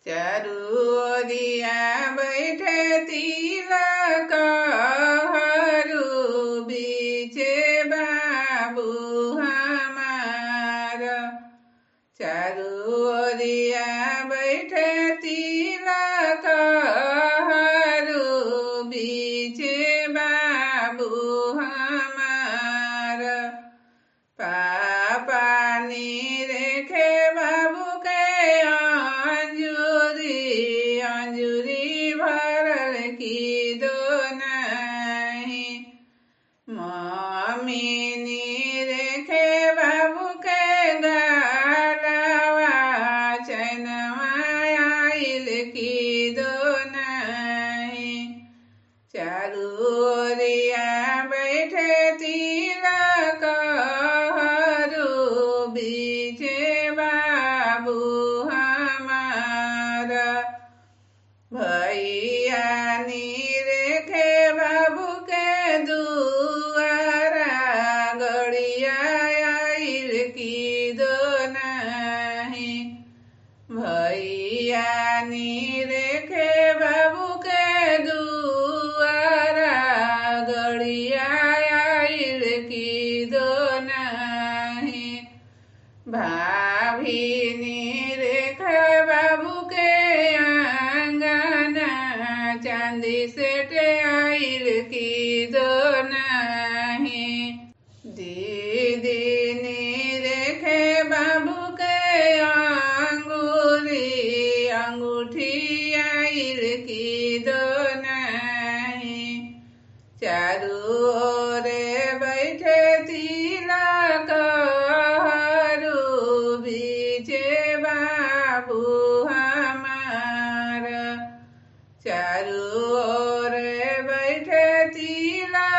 चारू ओरिया बैठे तिलक हरू बीचे बाबू हमार। चारू ओरिया बैठे तिलक हरू बीचे बाबू हमार। पापा निरेखे बाबू के अंजुरी अंजुरी भरल की दो नहीं। मम्मी निरेखे बाबू के गालवा चैनवा आइल की दो नहीं। चारू ओरिया बैठे तिलक हरू बीचे बाबू हमार। भैया निरेखे बाबू के दुआरा गड़िया आइल की दो नहीं। भैया निरेखे बाबू के दुआरा गड़िया आइल की दो नहीं। भाभी निरेखे बाबू के आंगना चांदी सेठ आइल की दो नहीं। दीदी निरेखे बाबू के अंगूरी अंगूठी आइल की दो नहीं। चारू ओरे बैठे तिलक हरू बीचे बाबू हमार। चारू ओरे बैठे तिलक